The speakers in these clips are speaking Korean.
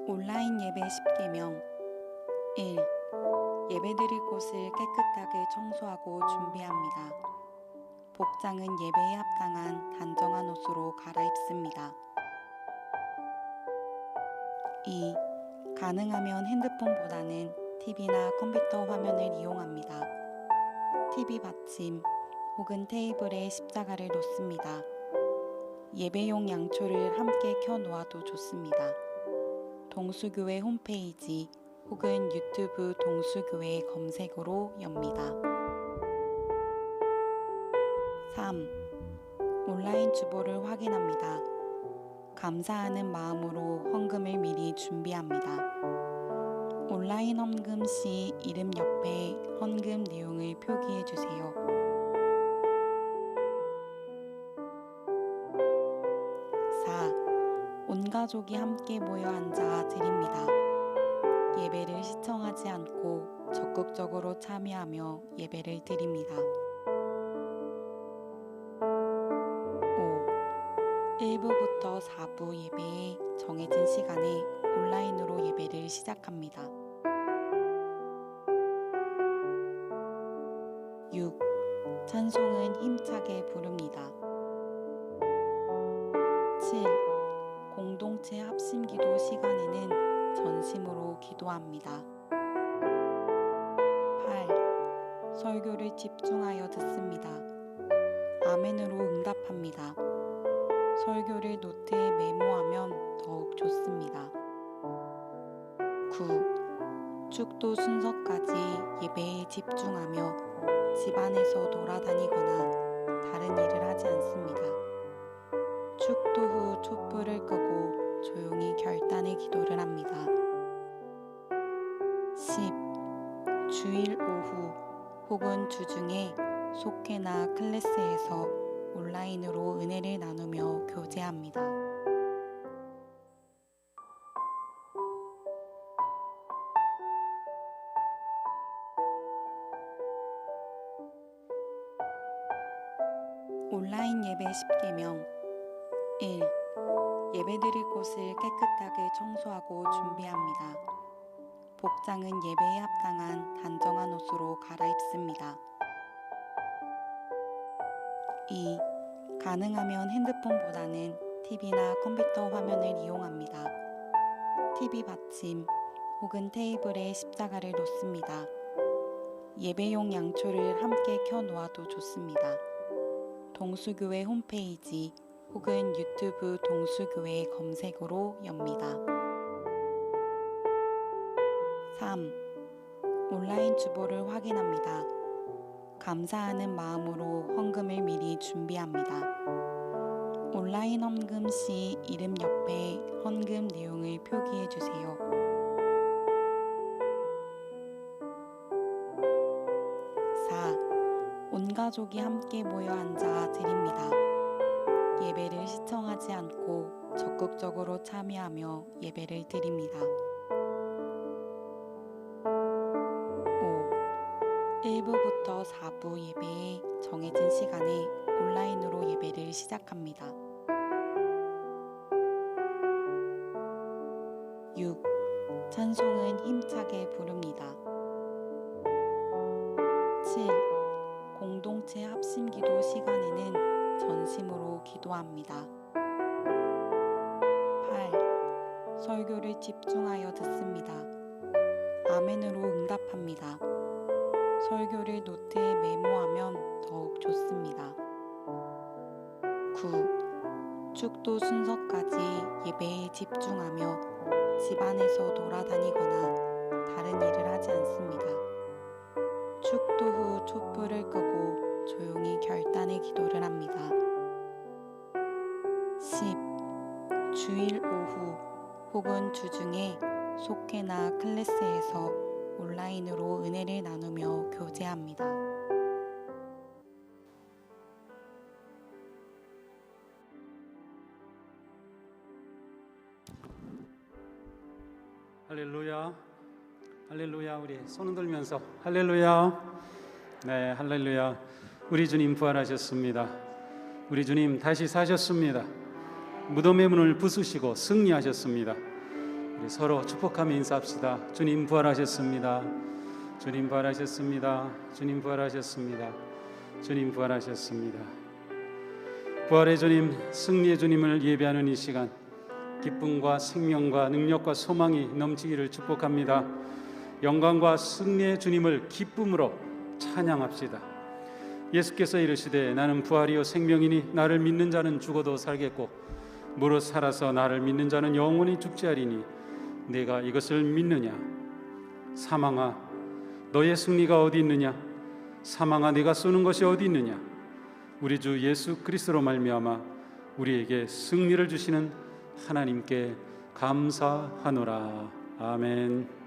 온라인 예배 10계명 1. 예배드릴 곳을 깨끗하게 청소하고 준비합니다. 복장은 예배에 합당한 단정한 옷으로 갈아입습니다. 2. 가능하면 핸드폰보다는 TV나 컴퓨터 화면을 이용합니다. TV 받침 혹은 테이블에 십자가를 놓습니다. 예배용 양초를 함께 켜놓아도 좋습니다. 동수교회 홈페이지 혹은 유튜브 동수교회 검색어로 엽니다. 3. 온라인 주보를 확인합니다. 감사하는 마음으로 헌금을 미리 준비합니다. 온라인 헌금 시 이름 옆에 헌금 내용을 표기해 주세요. 4. 온 가족이 함께 모여 앉아 드립니다. 예배를 시청하지 않고 적극적으로 참여하며 예배를 드립니다. 5. 1부부터 4부 예배에 정해진 시간에 온라인으로 예배를 시작합니다. 6. 찬송은 힘차게 부릅니다. 7. 공동체 합심 기도 시간에는 전심으로 기도합니다. 8. 설교를 집중하여 듣습니다. 아멘으로 응답합니다. 설교를 노트에 메모하면 더욱 좋습니다. 9. 축도 순서까지 예배에 집중하며 집안에서 돌아다니거나 다른 일을 하지 않습니다. 축도 후 촛불을 끄고 조용히 결단의 기도를 합니다. 10. 주일 오후 혹은 주중에 속회나 클래스에서 온라인으로 은혜를 나누며 교제합니다. 온라인 예배 10계명 1. 예배드릴 곳을 깨끗하게 청소하고 준비합니다. 복장은 예배에 합당한 단정한 옷으로 갈아입습니다. 2. 가능하면 핸드폰보다는 TV나 컴퓨터 화면을 이용합니다. TV 받침 혹은 테이블에 십자가를 놓습니다. 예배용 양초를 함께 켜놓아도 좋습니다. 동수교회 홈페이지 혹은 유튜브 동수교회 검색어로 엽니다. 3. 온라인 주보를 확인합니다. 감사하는 마음으로 헌금을 미리 준비합니다. 온라인 헌금 시 이름 옆에 헌금 내용을 표기해 주세요. 4. 온 가족이 함께 모여 앉아 드립니다. 예배를 시청하지 않고 적극적으로 참여하며 예배를 드립니다. 5. 1부부터 4부 예배에 정해진 시간에 온라인으로 예배를 시작합니다. 6. 찬송은 힘차게 부릅니다. 7. 공동체 합심 기도 시간에는 전심으로 기도합니다. 8. 설교를 집중하여 듣습니다. 아멘으로 응답합니다. 설교를 노트에 메모하면 더욱 좋습니다. 9. 축도 순서까지 예배에 집중하며 집안에서 돌아다니거나 다른 일을 하지 않습니다. 축도 후 촛불을 끄고 조용히 결단의 기도를 합니다. 10. 주일 오후 혹은 주중에 속회나 클래스에서 온라인으로 은혜를 나누며 교제합니다. 할렐루야, 할렐루야. 우리 손 흔들면서 할렐루야. 네, 할렐루야. 우리 주님 부활하셨습니다. 우리 주님 다시 사셨습니다. 무덤의 문을 부수시고 승리하셨습니다. 우리 서로 축복하며 인사합시다. 주님 부활하셨습니다. 주님 부활하셨습니다. 주님 부활하셨습니다. 주님 부활하셨습니다. 부활의 주님, 승리의 주님을 예배하는 이 시간, 기쁨과 생명과 능력과 소망이 넘치기를 축복합니다. 영광과 승리의 주님을 기쁨으로 찬양합시다. 예수께서 이르시되 나는 부활이요 생명이니 나를 믿는 자는 죽어도 살겠고 무릇 살아서 나를 믿는 자는 영원히 죽지 아니하리니 내가 이것을 믿느냐? 사망아 너의 승리가 어디 있느냐? 사망아 네가 쏘는 것이 어디 있느냐? 우리 주 예수 그리스도로 말미암아 우리에게 승리를 주시는 하나님께 감사하노라. 아멘.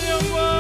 영광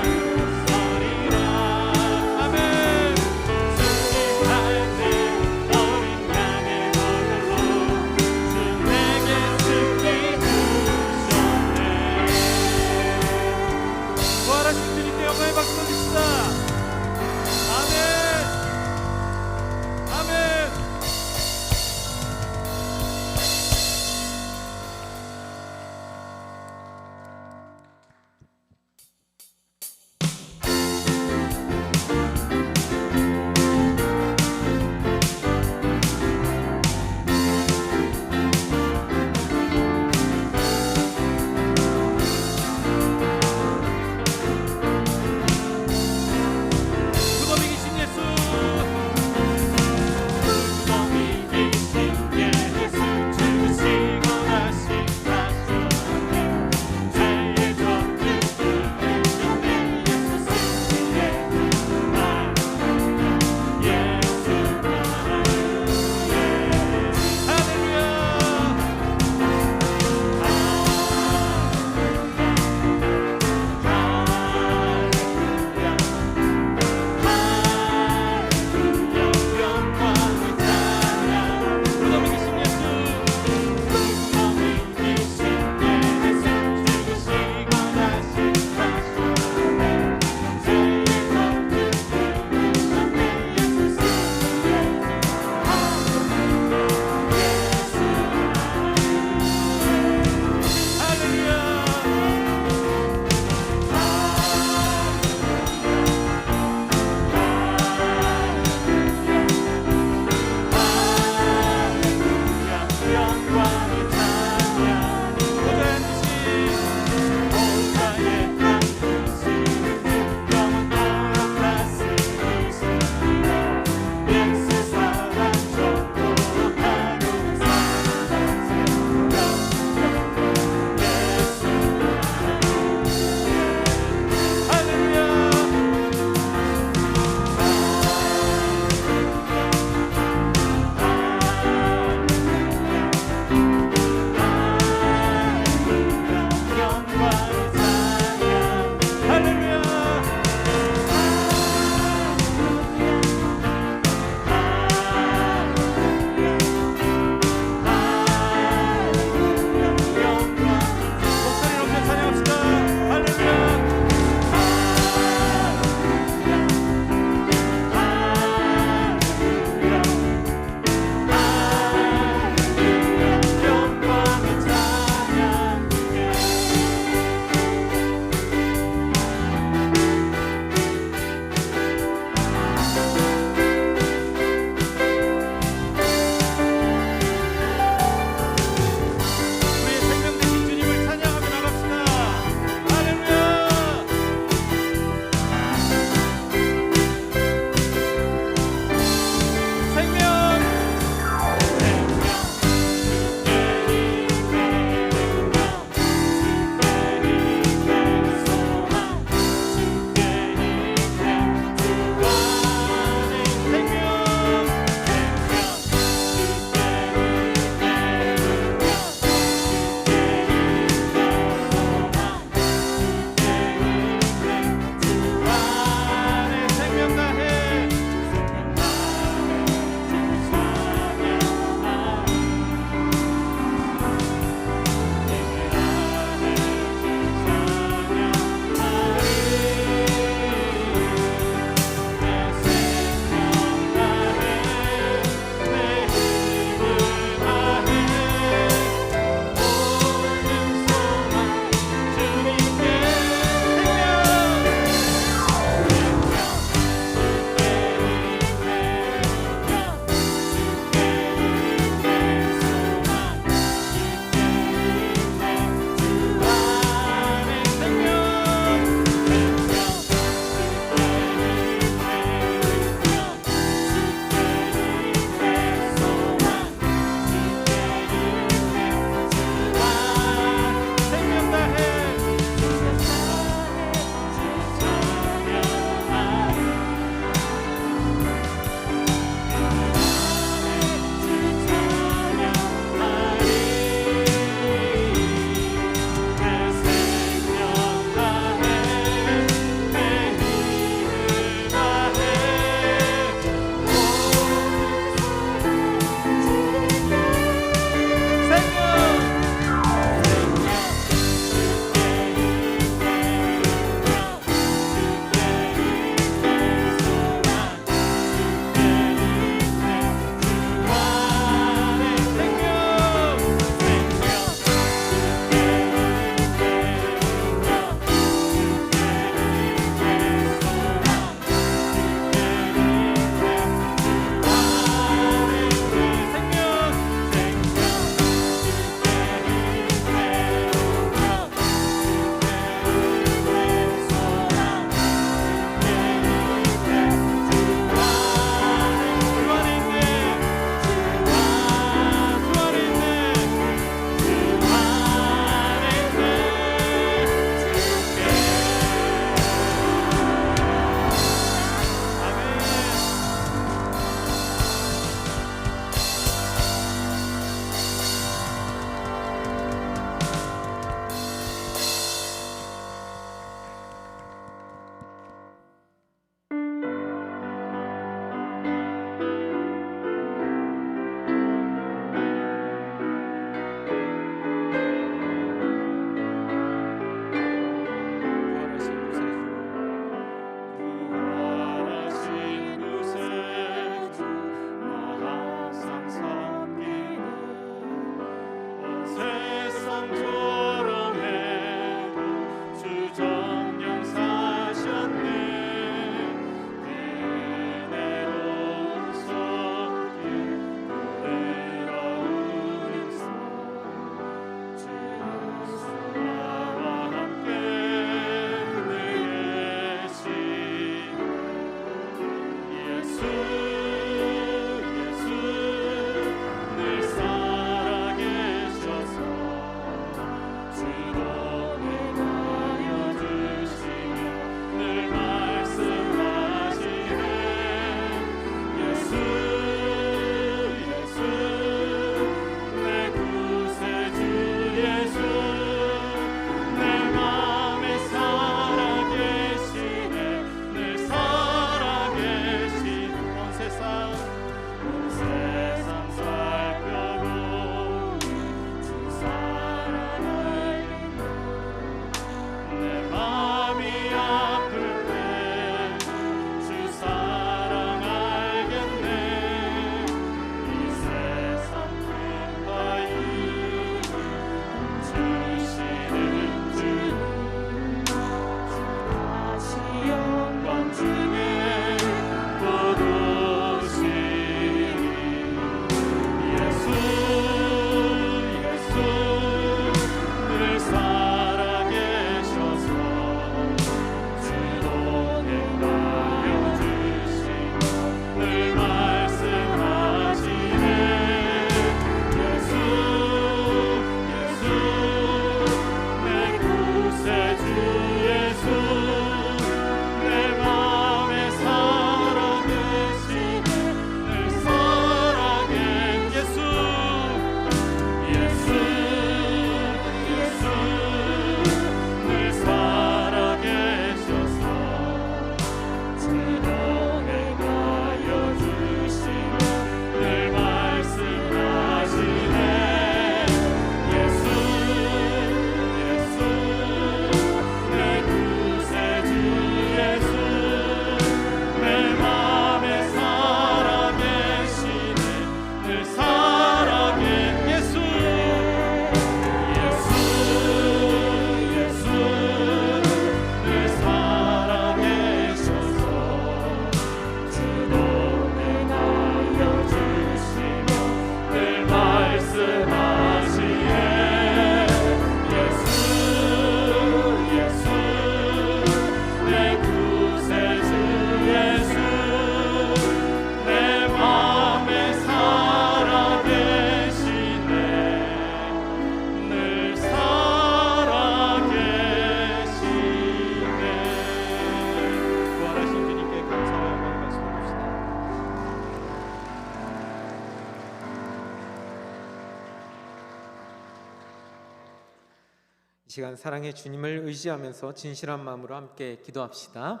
시간 사랑의 주님을 의지하면서 진실한 마음으로 함께 기도합시다.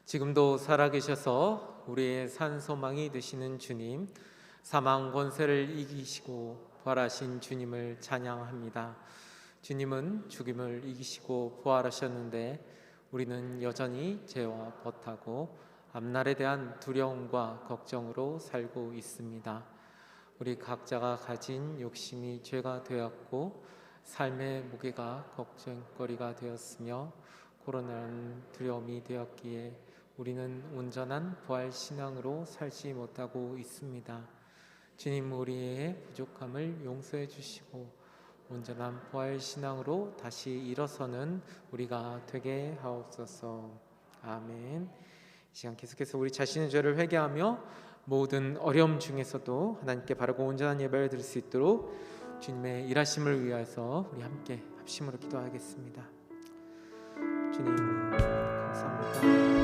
지금도 살아계셔서 우리의 산 소망이 되시는 주님, 사망 권세를 이기시고 부활하신 주님을 찬양합니다. 주님은 죽임을 이기시고 부활하셨는데 우리는 여전히 죄와 벗하고 앞날에 대한 두려움과 걱정으로 살고 있습니다. 우리 각자가 가진 욕심이 죄가 되었고 삶의 무게가 걱정거리가 되었으며 코로나는 두려움이 되었기에 우리는 온전한 부활신앙으로 살지 못하고 있습니다. 주님, 우리의 부족함을 용서해 주시고 온전한 부활신앙으로 다시 일어서는 우리가 되게 하옵소서. 아멘. 이 시간 계속해서 우리 자신의 죄를 회개하며 모든 어려움 중에서도 하나님께 바르고 온전한 예배를 드릴 수 있도록 주님의 일하심을 위하여서 우리 함께 합심으로 기도하겠습니다. 주님, 감사합니다.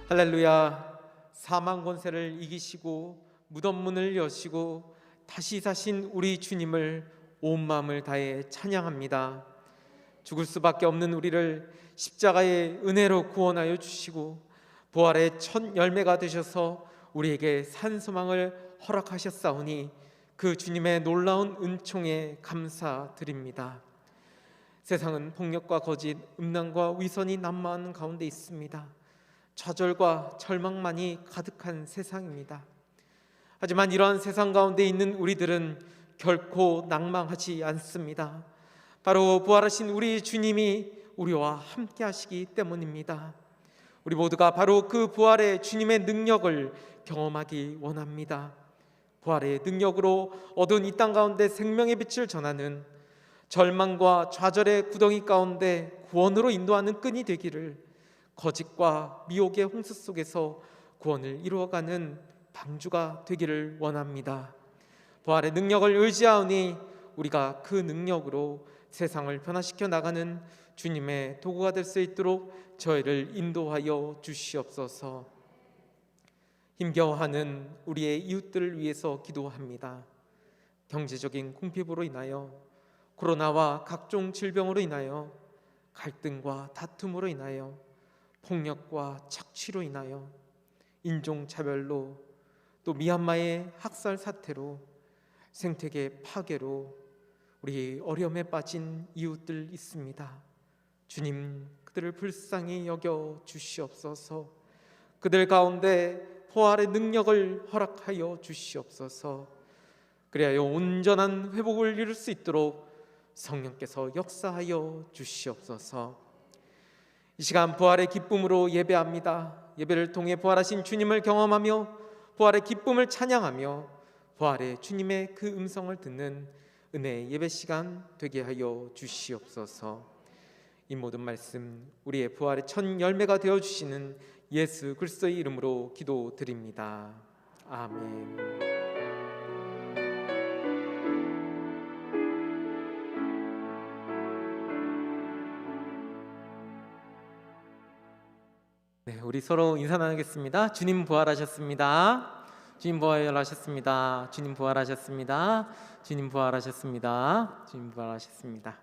할렐루야. 사망 권세를 이기시고 무덤 문을 여시고 다시 사신 우리 주님을 온 마음을 다해 찬양합니다. 죽을 수밖에 없는 우리를 십자가의 은혜로 구원하여 주시고 부활의 첫 열매가 되셔서 우리에게 산 소망을 허락하셨사오니 그 주님의 놀라운 은총에 감사드립니다. 세상은 폭력과 거짓, 음란과 위선이 난무하는 가운데 있습니다. 좌절과 절망만이 가득한 세상입니다. 하지만 이러한 세상 가운데 있는 우리들은 결코 낭망하지 않습니다. 바로 부활하신 우리 주님이 우리와 함께 하시기 때문입니다. 우리 모두가 바로 그 부활의 주님의 능력을 경험하기 원합니다. 부활의 능력으로 어두운 이 땅 가운데 생명의 빛을 전하는, 절망과 좌절의 구덩이 가운데 구원으로 인도하는 끈이 되기를, 거짓과 미혹의 홍수 속에서 구원을 이루어가는 방주가 되기를 원합니다. 부활의 능력을 의지하오니 우리가 그 능력으로 세상을 변화시켜 나가는 주님의 도구가 될 수 있도록 저희를 인도하여 주시옵소서. 힘겨워하는 우리의 이웃들을 위해서 기도합니다. 경제적인 궁핍으로 인하여, 코로나와 각종 질병으로 인하여, 갈등과 다툼으로 인하여, 폭력과 착취로 인하여, 인종차별로, 또 미얀마의 학살 사태로, 생태계 파괴로 우리 어려움에 빠진 이웃들 있습니다. 주님, 그들을 불쌍히 여겨 주시옵소서. 그들 가운데 부활의 능력을 허락하여 주시옵소서. 그래야 온전한 회복을 이룰 수 있도록 성령께서 역사하여 주시옵소서. 이 시간 부활의 기쁨으로 예배합니다. 예배를 통해 부활하신 주님을 경험하며 부활의 기쁨을 찬양하며 부활의 주님의 그 음성을 듣는 은혜의 예배 시간 되게 하여 주시옵소서. 이 모든 말씀 우리의 부활의 첫 열매가 되어 주시는 예수 그리스도의 이름으로 기도드립니다. 아멘. 네, 우리 서로 인사 나누겠습니다. 주님 부활하셨습니다. 주님 부활하셨습니다. 주님 부활하셨습니다. 주님 부활하셨습니다. 주님 부활하셨습니다.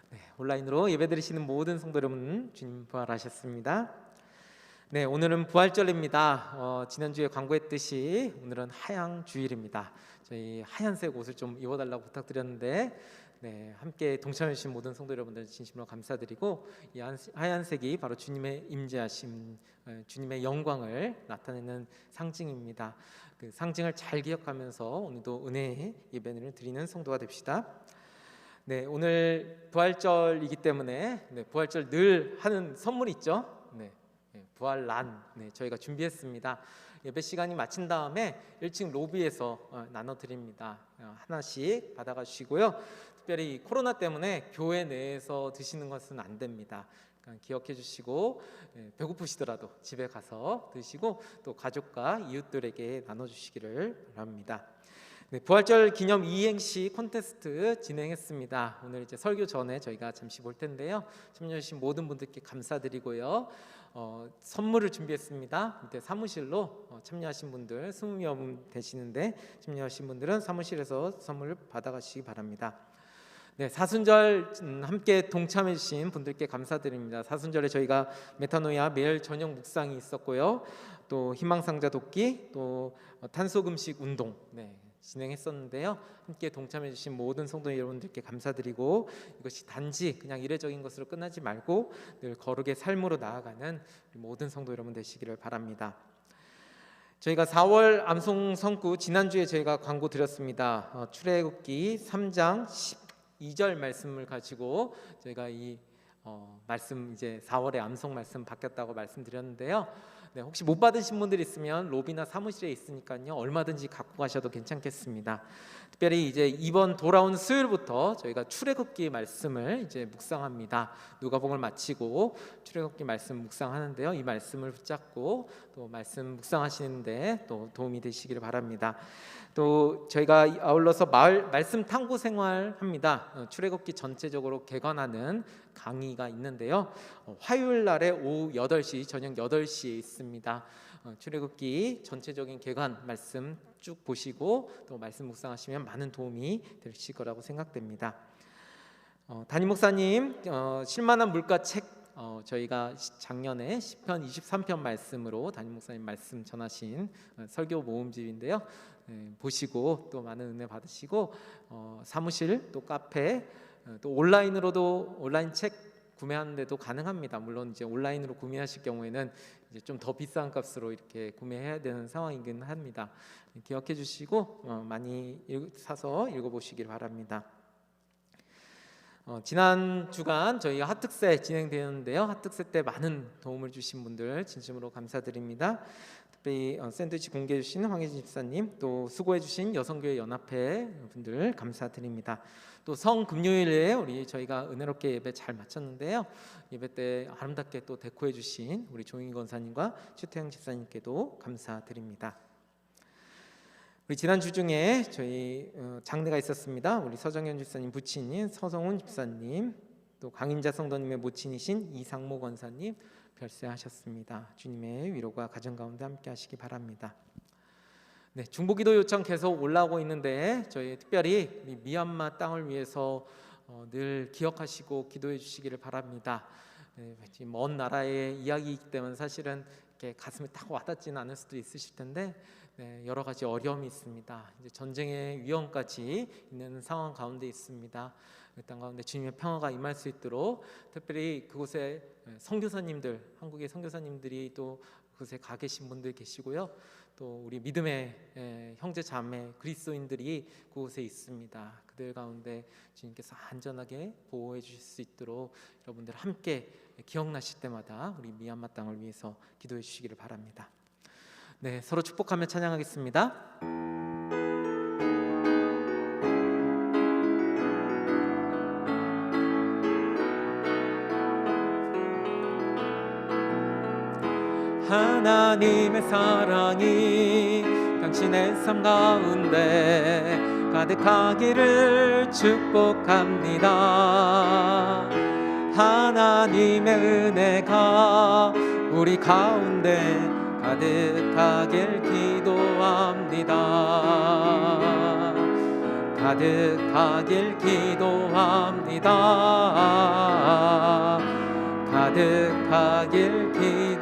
네, 온라인으로 예배드리시는 모든 성도 여러분, 주님 부활하셨습니다. 네, 오늘은 부활절입니다. 지난주에 광고했듯이 오늘은 하양 주일입니다. 저희 하얀색 옷을 좀 입어달라고 부탁드렸는데 네, 함께 동참해 주신 모든 성도 여러분들 진심으로 감사드리고, 이 하얀색이 바로 주님의 임재하심, 주님의 영광을 나타내는 상징입니다. 그 상징을 잘 기억하면서 오늘도 은혜의 예배를 드리는 성도가 됩시다. 네, 오늘 부활절이기 때문에 부활절 늘 하는 선물 있죠. 부활란 저희가 준비했습니다. 예배 시간이 마친 다음에 1층 로비에서 나눠드립니다. 하나씩 받아가 주시고요. 특별히 코로나 때문에 교회 내에서 드시는 것은 안 됩니다. 그러니까 기억해 주시고, 배고프시더라도 집에 가서 드시고 또 가족과 이웃들에게 나눠주시기를 바랍니다. 부활절 기념 이행시 콘테스트 진행했습니다. 오늘 이제 설교 전에 저희가 잠시 볼 텐데요. 참여해주신 모든 분들께 감사드리고요. 선물을 준비했습니다. 밑에 사무실로 참여하신 분들 20명 되시는데, 참여하신 분들은 사무실에서 선물을 받아가시기 바랍니다. 네, 사순절 함께 동참해 주신 분들께 감사드립니다. 사순절에 저희가 메타노이아 매일 저녁 묵상이 있었고요. 또 희망상자 돕기, 또 탄소금식 운동 진행했었는데요. 함께 동참해 주신 모든 성도 여러분들께 감사드리고, 이것이 단지 그냥 이례적인 것으로 끝나지 말고 늘 거룩의 삶으로 나아가는 모든 성도 여러분 되시기를 바랍니다. 저희가 4월 암송 성구 지난주에 저희가 광고 드렸습니다. 출애굽기 3장 12절 말씀을 가지고 저희가 이 말씀, 이제 4월에 암송 말씀 바뀌었다고 말씀드렸는데요. 혹시 못 받으신 분들 있으면 로비나 사무실에 있으니까요, 얼마든지 갖고 가셔도 괜찮겠습니다. 특별히 이제 이번 돌아온 수요일부터 저희가 출애굽기 말씀을 이제 묵상합니다. 누가복음을 마치고 출애굽기 말씀 묵상하는데요, 이 말씀을 붙잡고 또 말씀 묵상하시는데 또 도움이 되시기를 바랍니다. 또 저희가 아울러서 말씀 탐구 생활합니다. 출애굽기 전체적으로 개관하는 강의가 있는데요, 화요일 날에 오후 8시, 저녁 8시에 있습니다. 출애굽기 전체적인 개관 말씀 쭉 보시고 또 말씀 묵상하시면 많은 도움이 되실 거라고 생각됩니다. 담임 목사님 실만한 물가 책, 저희가 작년에 시편 23편 말씀으로 담임 목사님 말씀 전하신 설교 모음집인데요, 보시고 또 많은 은혜 받으시고, 사무실 또 카페 또 온라인으로도 온라인 책 구매하는데도 가능합니다. 물론 이제 온라인으로 구매하실 경우에는 이제 좀 더 비싼 값으로 이렇게 구매해야 되는 상황이긴 합니다. 기억해 주시고 많이 사서 읽어보시길 바랍니다. 지난 주간 저희 핫특세 진행되었는데요, 핫특세 때 많은 도움을 주신 분들 진심으로 감사드립니다. 특별히 샌드위치 공개해 주신 황혜진 집사님, 또 수고해 주신 여성교회 연합회 분들 감사드립니다. 또 성금요일에 우리 저희가 은혜롭게 예배 잘 마쳤는데요, 예배 때 아름답게 또 데코해 주신 우리 조인희 권사님과 최태영 집사님께도 감사드립니다. 우리 지난 주 중에 저희 장례가 있었습니다. 우리 서정현 집사님 부친인 서성훈 집사님, 또 강인자 성도님의 모친이신 이상모 권사님 별세하셨습니다. 주님의 위로가 가정 가운데 함께 하시기 바랍니다. 네, 중보기도 요청 계속 올라오고 있는데 저희 특별히 미얀마 땅을 위해서 늘 기억하시고 기도해 주시기를 바랍니다. 먼 나라의 이야기이기 때문에 사실은 이렇게 가슴에 딱 와닿지는 않을 수도 있으실 텐데, 여러 가지 어려움이 있습니다. 이제 전쟁의 위험까지 있는 상황 가운데 있습니다. 그 땅 가운데 주님의 평화가 임할 수 있도록 특별히 그곳에 선교사님들, 한국의 선교사님들이 또 그곳에 가 계신 분들 계시고요, 또 우리 믿음의 형제 자매 그리스도인들이 그곳에 있습니다. 그들 가운데 주님께서 안전하게 보호해 주실 수 있도록 여러분들 함께 기억나실 때마다 우리 미얀마 땅을 위해서 기도해 주시기를 바랍니다. 네, 서로 축복하며 찬양하겠습니다. 하나님의 사랑이 당신의 삶 가운데 가득하기를 축복합니다. 하나님의 은혜가 우리 가운데 가득하길 기도합니다. 가득하길 기도합니다. 가득하길 기도합니다.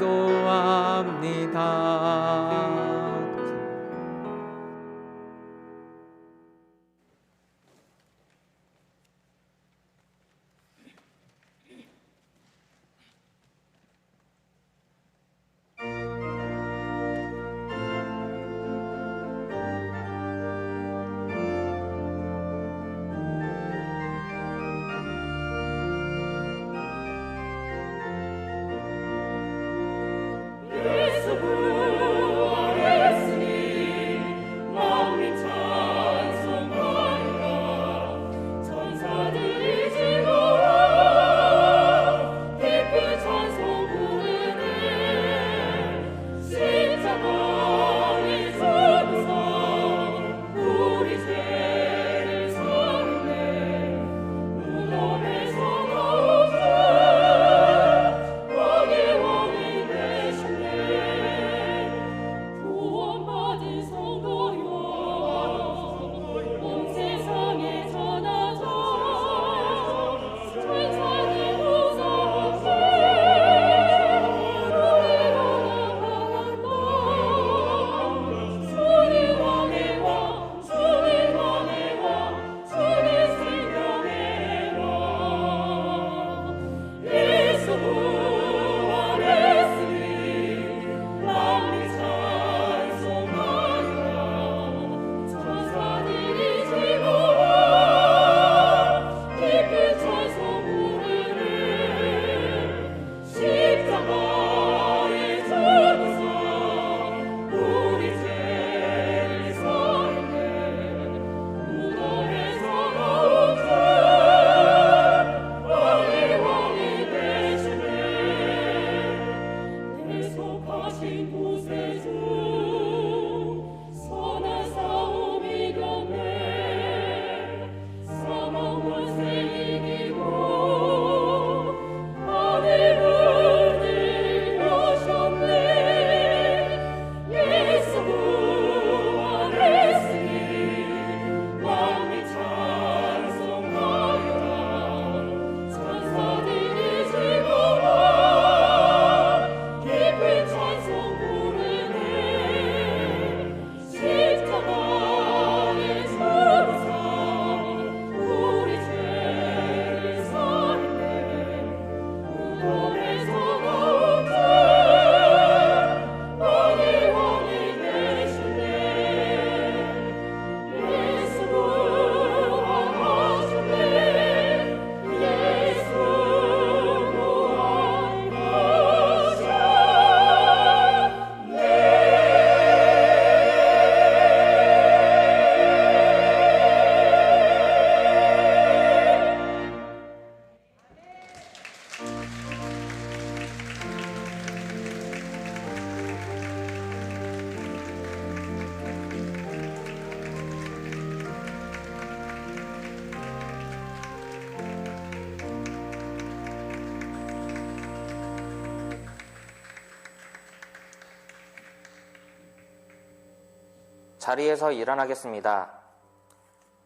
자리에서 일어나겠습니다.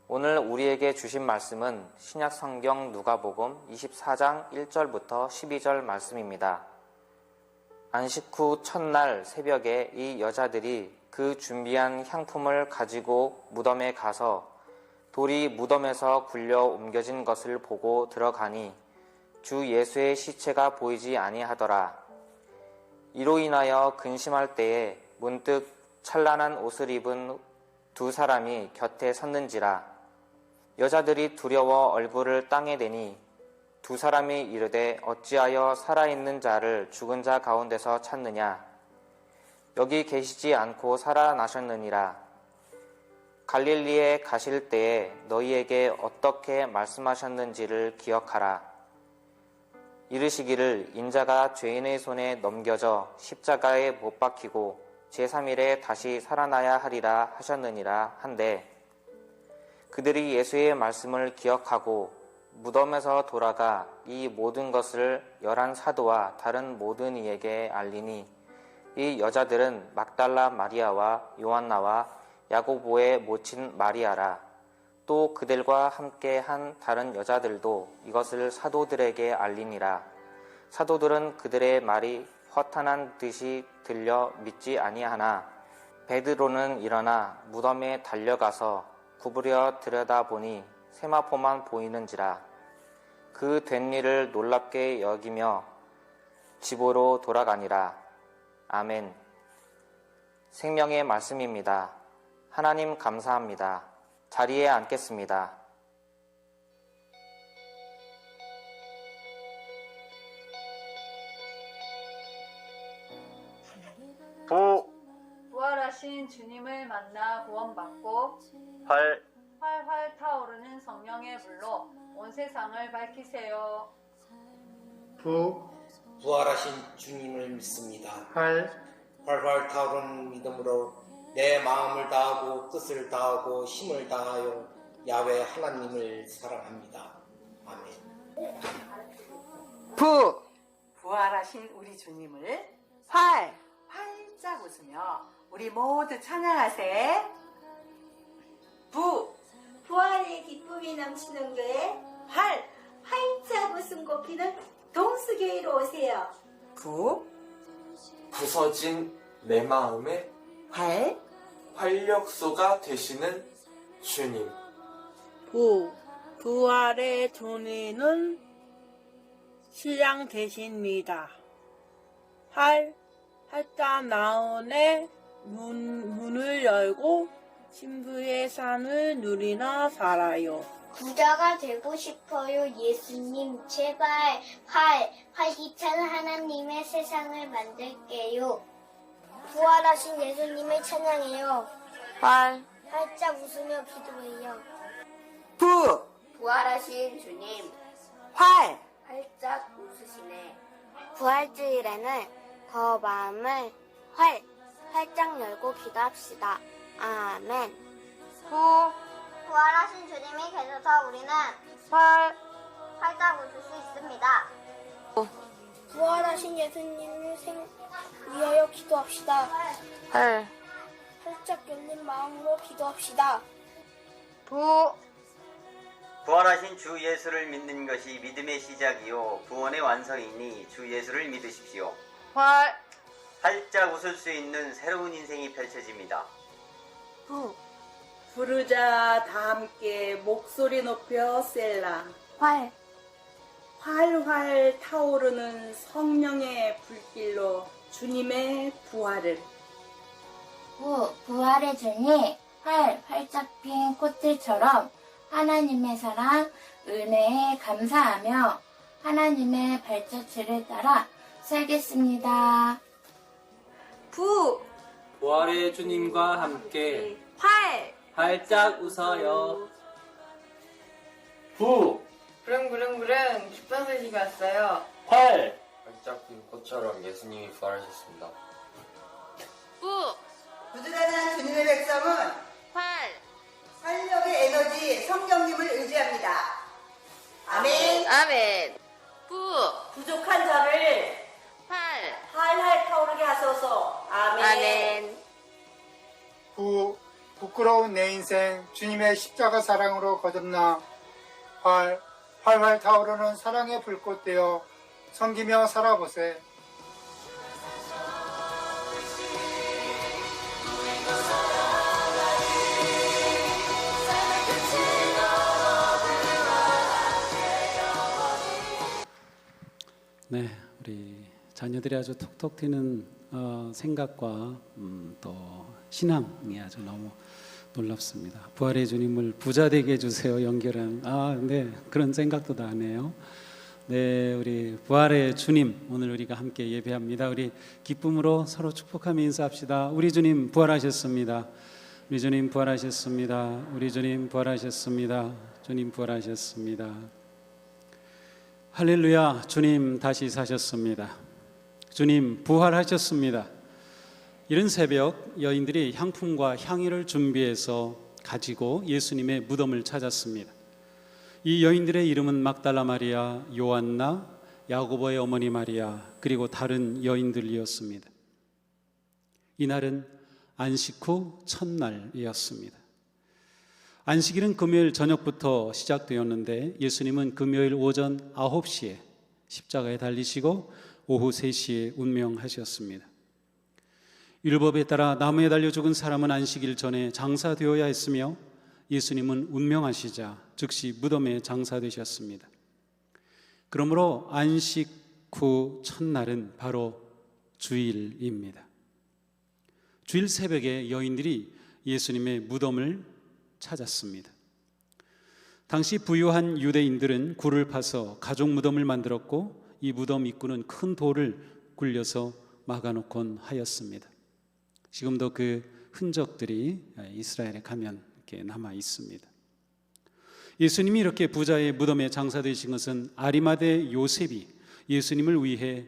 오늘 우리에게 주신 말씀은 신약 성경 누가복음 24장 1절부터 12절 말씀입니다. 안식 후 첫날 새벽에 이 여자들이 그 준비한 향품을 가지고 무덤에 가서 돌이 무덤에서 굴려 옮겨진 것을 보고 들어가니 주 예수의 시체가 보이지 아니하더라. 이로 인하여 근심할 때에 문득 찬란한 옷을 입은 두 사람이 곁에 섰는지라. 여자들이 두려워 얼굴을 땅에 대니 두 사람이 이르되 어찌하여 살아있는 자를 죽은 자 가운데서 찾느냐. 여기 계시지 않고 살아나셨느니라. 갈릴리에 가실 때에 너희에게 어떻게 말씀하셨는지를 기억하라. 이르시기를 인자가 죄인의 손에 넘겨져 십자가에 못 박히고 제3일에 다시 살아나야 하리라 하셨느니라 한데, 그들이 예수의 말씀을 기억하고 무덤에서 돌아가 이 모든 것을 11 사도와 다른 모든 이에게 알리니, 이 여자들은 막달라 마리아와 요한나와 야고보의 모친 마리아라. 또 그들과 함께 한 다른 여자들도 이것을 사도들에게 알리니라. 사도들은 그들의 말이 허탄한 듯이 들려 믿지 아니하나 베드로는 일어나 무덤에 달려가서 구부려 들여다보니 세마포만 보이는지라. 그 된 일을 놀랍게 여기며 집으로 돌아가니라. 아멘. 생명의 말씀입니다. 하나님 감사합니다. 자리에 앉겠습니다. 부활하신 주님을 만나 구원받고 활활 타오르는 성령의 불로 온 세상을 밝히세요. 부활하신 주님을 믿습니다. 활활 타오르는 믿음으로 내 마음을 다하고 뜻을 다하고 힘을 다하여 야훼 하나님을 사랑합니다. 아멘. 부활하신 우리 주님을 활짝 웃으며 우리 모두 찬양하세. 부활의 기쁨이 넘치는 교회 활짝 웃음 꽃피는 동수교회로 오세요. 부서진 내 마음에 활력소가 되시는 주님. 부활의 존귀는 신랑 되십니다. 활짝 나온의 문을 열고 신부의 산을 누리나 살아요. 부자가 되고 싶어요. 예수님 제발 활기찬 하나님의 세상을 만들게요. 부활하신 예수님을 찬양해요. 활짝 웃으며 기도해요. 부활하신 주님 활짝 웃으시네. 부활주일에는 더 마음을 활짝 열고 기도합시다. 아멘. 부활하신 주님이 계셔서 우리는 활짝 웃을 수 있습니다. 부활하신 예수님을 위하여 기도합시다. 활짝 열린 마음으로 기도합시다. 부활하신 주 예수를 믿는 것이 믿음의 시작이요 구원의 완성이니 주 예수를 믿으십시오. 활짝 웃을 수 있는 새로운 인생이 펼쳐집니다. 부르자 다 함께 목소리 높여 셀라. 활활 타오르는 성령의 불길로 주님의 부활을. 부활의 주님 활짝 핀 꽃들처럼 하나님의 사랑, 은혜에 감사하며 하나님의 발자취를 따라 살겠습니다. 부활의 주님과 함께 활짝 웃어요. 부릉부릉부릉 기쁜 소식이 왔어요. 활짝 핀 꽃처럼 예수님이 부활하셨습니다. 부지런한 주님의 백성은 활력의 에너지 성령님을 의지합니다. 아멘. 부족한 자를 활활 타오르게 하소서. 아멘. 부끄러운 내 인생 주님의 십자가 사랑으로 거듭나 활활 타오르는 사랑의 불꽃 되어 섬기며 살아보세. 네, 우리 자녀들이 아주 톡톡 튀는 생각과 또 신앙이 아주 너무 놀랍습니다. 부활의 주님을 부자 되게 해주세요. 연결한 네, 그런 생각도 나네요. 네, 우리 부활의 주님 오늘 우리가 함께 예배합니다. 우리 기쁨으로 서로 축복하며 인사합시다. 우리 주님 부활하셨습니다. 우리 주님 부활하셨습니다. 우리 주님 부활하셨습니다. 주님 부활하셨습니다. 할렐루야, 주님 다시 사셨습니다. 주님 부활하셨습니다. 이른 새벽 여인들이 향품과 향유를 준비해서 가지고 예수님의 무덤을 찾았습니다. 이 여인들의 이름은 막달라 마리아, 요한나, 야고보의 어머니 마리아, 그리고 다른 여인들이었습니다. 이날은 안식 후 첫날이었습니다. 안식일은 금요일 저녁부터 시작되었는데 예수님은 금요일 오전 9시에 십자가에 달리시고 오후 3시에 운명하셨습니다. 율법에 따라 나무에 달려 죽은 사람은 안식일 전에 장사되어야 했으며 예수님은 운명하시자 즉시 무덤에 장사되셨습니다. 그러므로 안식 후 첫날은 바로 주일입니다. 주일 새벽에 여인들이 예수님의 무덤을 찾았습니다. 당시 부유한 유대인들은 굴을 파서 가족 무덤을 만들었고 이 무덤 입구는 큰 돌을 굴려서 막아놓곤 하였습니다. 지금도 그 흔적들이 이스라엘에 가면 이렇게 남아 있습니다. 예수님이 이렇게 부자의 무덤에 장사되신 것은 아리마대 요셉이 예수님을 위해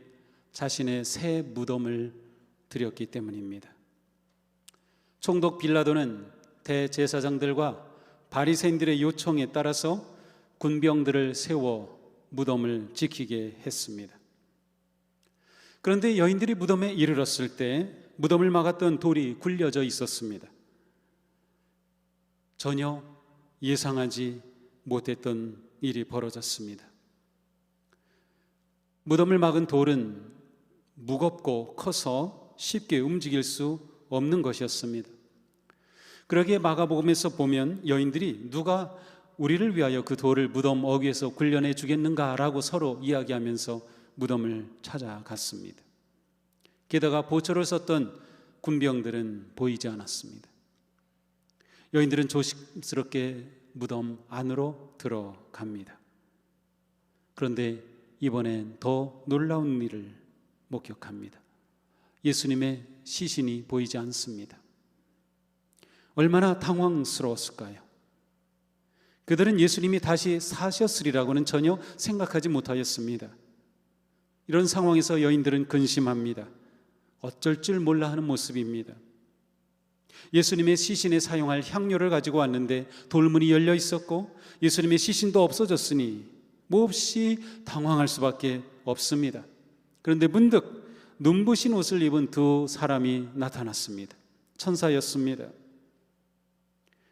자신의 새 무덤을 드렸기 때문입니다. 총독 빌라도는 대제사장들과 바리새인들의 요청에 따라서 군병들을 세워 무덤을 지키게 했습니다. 그런데 여인들이 무덤에 이르렀을 때 무덤을 막았던 돌이 굴려져 있었습니다. 전혀 예상하지 못했던 일이 벌어졌습니다. 무덤을 막은 돌은 무겁고 커서 쉽게 움직일 수 없는 것이었습니다. 그러기에 마가복음에서 보면 여인들이 누가 우리를 위하여 그 돌을 무덤 어귀에서 굴려내 주겠는가라고 서로 이야기하면서 무덤을 찾아갔습니다. 게다가 보초를 썼던 군병들은 보이지 않았습니다. 여인들은 조심스럽게 무덤 안으로 들어갑니다. 그런데 이번엔 더 놀라운 일을 목격합니다. 예수님의 시신이 보이지 않습니다. 얼마나 당황스러웠을까요? 그들은 예수님이 다시 사셨으리라고는 전혀 생각하지 못하였습니다. 이런 상황에서 여인들은 근심합니다. 어쩔 줄 몰라 하는 모습입니다. 예수님의 시신에 사용할 향료를 가지고 왔는데 돌문이 열려 있었고 예수님의 시신도 없어졌으니 몹시 당황할 수밖에 없습니다. 그런데 문득 눈부신 옷을 입은 두 사람이 나타났습니다. 천사였습니다.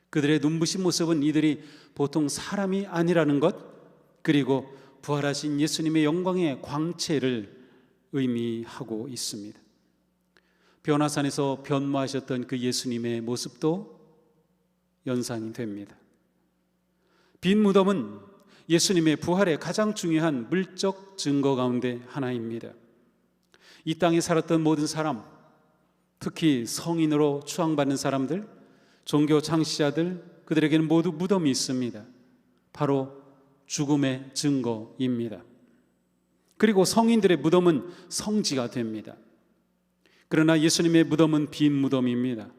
그들의 눈부신 모습은 이들이 보통 사람이 아니라는 것, 그리고 부활하신 예수님의 영광의 광채를 의미하고 있습니다. 변화산에서 변모하셨던 그 예수님의 모습도 연상이 됩니다. 빈 무덤은 예수님의 부활의 가장 중요한 물적 증거 가운데 하나입니다. 이 땅에 살았던 모든 사람, 특히 성인으로 추앙받는 사람들, 종교 창시자들, 그들에게는 모두 무덤이 있습니다. 바로 죽음의 증거입니다. 그리고 성인들의 무덤은 성지가 됩니다. 그러나 예수님의 무덤은 빈 무덤입니다.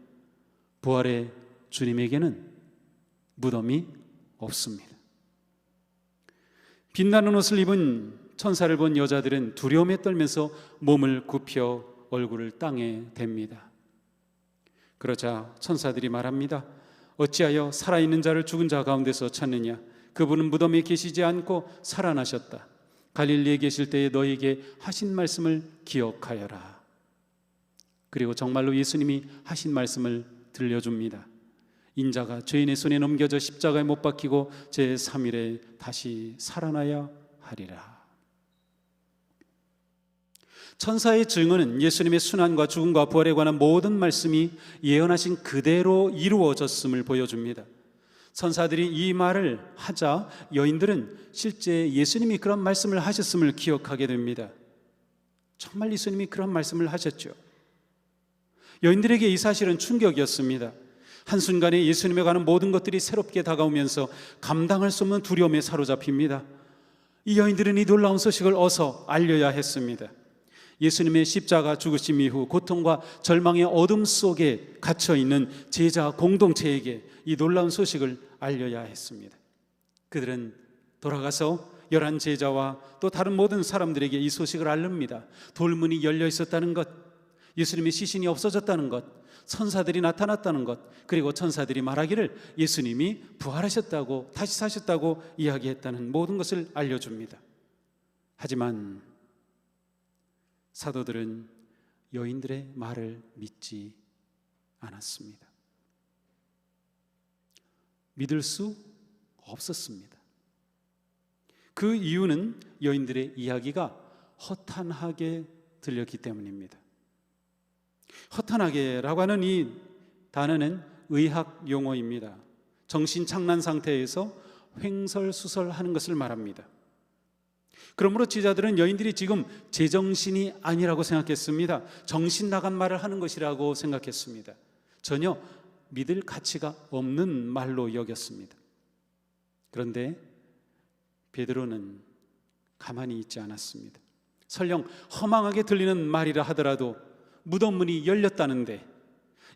부활의 주님에게는 무덤이 없습니다. 빛나는 옷을 입은 천사를 본 여자들은 두려움에 떨면서 몸을 굽혀 얼굴을 땅에 댑니다. 그러자 천사들이 말합니다. 어찌하여 살아있는 자를 죽은 자 가운데서 찾느냐? 그분은 무덤에 계시지 않고 살아나셨다. 갈릴리에 계실 때에 너에게 하신 말씀을 기억하여라. 그리고 정말로 예수님이 하신 말씀을 들려줍니다. 인자가 죄인의 손에 넘겨져 십자가에 못 박히고 제3일에 다시 살아나야 하리라. 천사의 증언은 예수님의 순환과 죽음과 부활에 관한 모든 말씀이 예언하신 그대로 이루어졌음을 보여줍니다. 천사들이 이 말을 하자 여인들은 실제 예수님이 그런 말씀을 하셨음을 기억하게 됩니다. 정말 예수님이 그런 말씀을 하셨죠. 여인들에게 이 사실은 충격이었습니다. 한순간에 예수님에 관한 모든 것들이 새롭게 다가오면서 감당할 수 없는 두려움에 사로잡힙니다. 이 여인들은 이 놀라운 소식을 어서 알려야 했습니다. 예수님의 십자가 죽으심 이후 고통과 절망의 어둠 속에 갇혀있는 제자 공동체에게 이 놀라운 소식을 알려야 했습니다. 그들은 돌아가서 11 제자와 또 다른 모든 사람들에게 이 소식을 알립니다. 돌문이 열려 있었다는 것, 예수님의 시신이 없어졌다는 것, 천사들이 나타났다는 것, 그리고 천사들이 말하기를 예수님이 부활하셨다고 다시 사셨다고 이야기했다는 모든 것을 알려줍니다. 하지만 사도들은 여인들의 말을 믿지 않았습니다. 믿을 수 없었습니다. 그 이유는 여인들의 이야기가 허탄하게 들렸기 때문입니다. 허탄하게라고 하는 이 단어는 의학 용어입니다. 정신 착란 상태에서 횡설수설하는 것을 말합니다. 그러므로 제자들은 여인들이 지금 제정신이 아니라고 생각했습니다. 정신 나간 말을 하는 것이라고 생각했습니다. 전혀 믿을 가치가 없는 말로 여겼습니다. 그런데 베드로는 가만히 있지 않았습니다. 설령 허망하게 들리는 말이라 하더라도 무덤 문이 열렸다는데,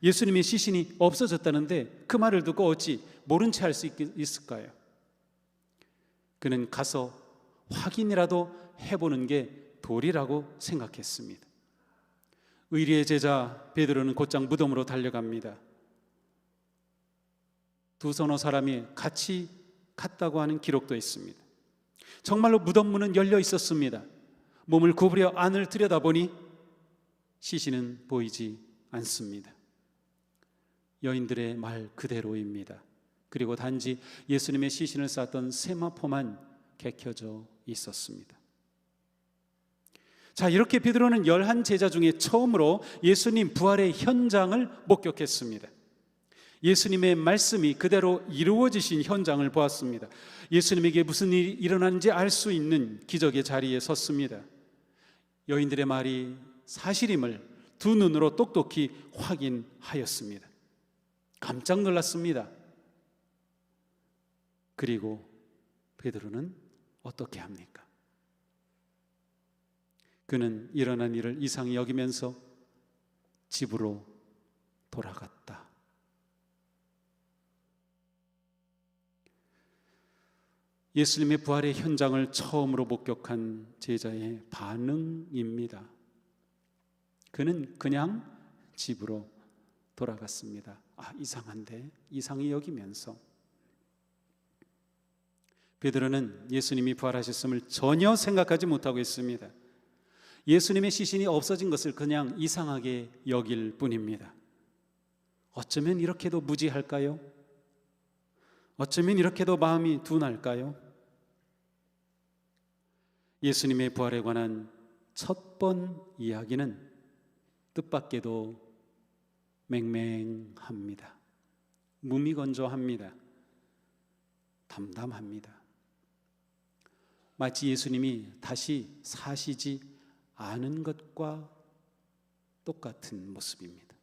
예수님의 시신이 없어졌다는데 그 말을 듣고 어찌 모른 채 할 수 있을까요? 그는 가서 확인이라도 해보는 게 도리라고 생각했습니다. 의리의 제자 베드로는 곧장 무덤으로 달려갑니다. 두 서너 사람이 같이 갔다고 하는 기록도 있습니다. 정말로 무덤 문은 열려 있었습니다. 몸을 구부려 안을 들여다보니 시신은 보이지 않습니다. 여인들의 말 그대로입니다. 그리고 단지 예수님의 시신을 쌌던 세마포만 개켜져 있었습니다. 자, 이렇게 베드로는 11 제자 중에 처음으로 예수님 부활의 현장을 목격했습니다. 예수님의 말씀이 그대로 이루어지신 현장을 보았습니다. 예수님에게 무슨 일이 일어나는지 알 수 있는 기적의 자리에 섰습니다. 여인들의 말이 사실임을 두 눈으로 똑똑히 확인하였습니다. 깜짝 놀랐습니다. 그리고 베드로는 어떻게 합니까? 그는 일어난 일을 이상히 여기면서 집으로 돌아갔다. 예수님의 부활의 현장을 처음으로 목격한 제자의 반응입니다. 그는 그냥 집으로 돌아갔습니다. 이상한데, 이상히 여기면서. 베드로는 예수님이 부활하셨음을 전혀 생각하지 못하고 있습니다. 예수님의 시신이 없어진 것을 그냥 이상하게 여길 뿐입니다. 어쩌면 이렇게도 무지할까요? 어쩌면 이렇게도 마음이 둔할까요? 예수님의 부활에 관한 첫 번 이야기는 뜻밖에도 맹맹합니다. 무미건조합니다. 담담합니다. 마치 예수님이 다시 사시지 않은 것과 똑같은 모습입니다.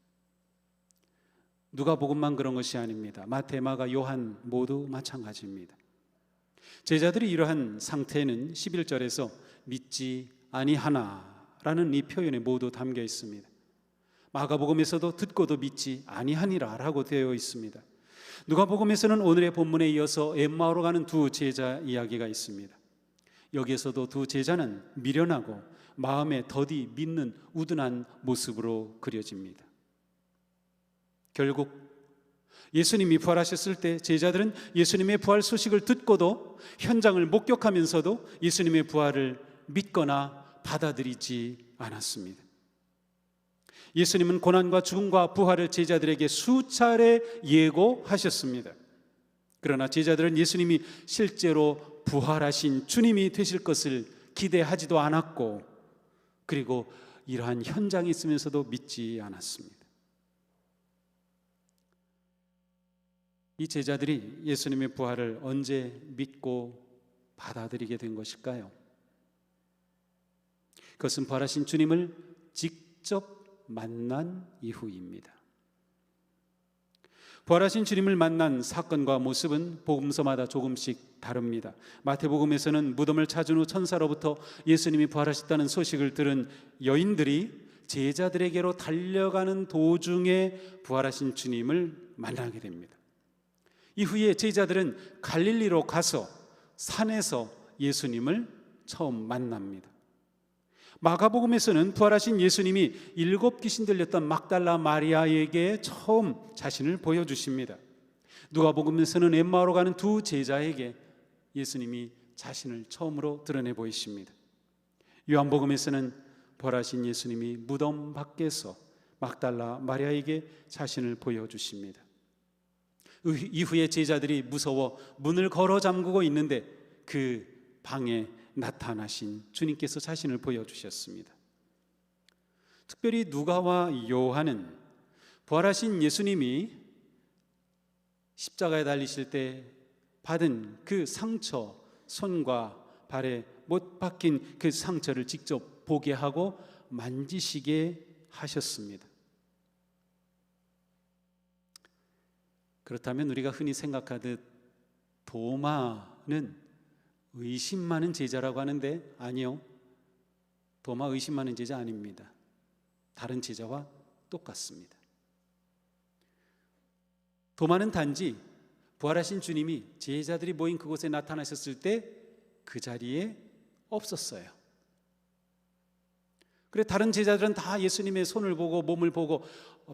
누가복음만 그런 것이 아닙니다. 마태, 마가, 요한 모두 마찬가지입니다. 제자들이 이러한 상태는 11절에서 믿지 아니하나라는 이 표현에 모두 담겨 있습니다. 마가복음에서도 듣고도 믿지 아니하니라 라고 되어 있습니다. 누가복음에서는 오늘의 본문에 이어서 엠마오로 가는 두 제자 이야기가 있습니다. 여기에서도 두 제자는 미련하고 마음에 더디 믿는 우둔한 모습으로 그려집니다. 결국 예수님이 부활하셨을 때 제자들은 예수님의 부활 소식을 듣고도 현장을 목격하면서도 예수님의 부활을 믿거나 받아들이지 않았습니다. 예수님은 고난과 죽음과 부활을 제자들에게 수차례 예고하셨습니다. 그러나 제자들은 예수님이 실제로 부활하신 주님이 되실 것을 기대하지도 않았고, 그리고 이러한 현장에 있으면서도 믿지 않았습니다. 이 제자들이 예수님의 부활을 언제 믿고 받아들이게 된 것일까요? 그것은 부활하신 주님을 직접 만난 이후입니다. 부활하신 주님을 만난 사건과 모습은 복음서마다 조금씩 다릅니다. 마태복음에서는 무덤을 찾은 후 천사로부터 예수님이 부활하셨다는 소식을 들은 여인들이 제자들에게로 달려가는 도중에 부활하신 주님을 만나게 됩니다. 이후에 제자들은 갈릴리로 가서 산에서 예수님을 처음 만납니다. 마가복음에서는 부활하신 예수님이 7 귀신 들렸던 막달라 마리아에게 처음 자신을 보여주십니다. 누가복음에서는 엠마오로 가는 2 제자에게 예수님이 자신을 처음으로 드러내 보이십니다. 요한복음에서는 부활하신 예수님이 무덤 밖에서 막달라 마리아에게 자신을 보여주십니다. 이후에 제자들이 무서워 문을 걸어 잠그고 있는데 그 방에 나타나신 주님께서 자신을 보여주셨습니다. 특별히 누가와 요한은 부활하신 예수님이 십자가에 달리실 때 받은 그 상처, 손과 발에 못 박힌 그 상처를 직접 보게 하고 만지시게 하셨습니다. 그렇다면 우리가 흔히 생각하듯 도마는 의심 많은 제자라고 하는데, 아니요, 도마 의심 많은 제자 아닙니다. 다른 제자와 똑같습니다. 도마는 단지 부활하신 주님이 제자들이 모인 그곳에 나타나셨을 때 그 자리에 없었어요. 그래 다른 제자들은 다 예수님의 손을 보고 몸을 보고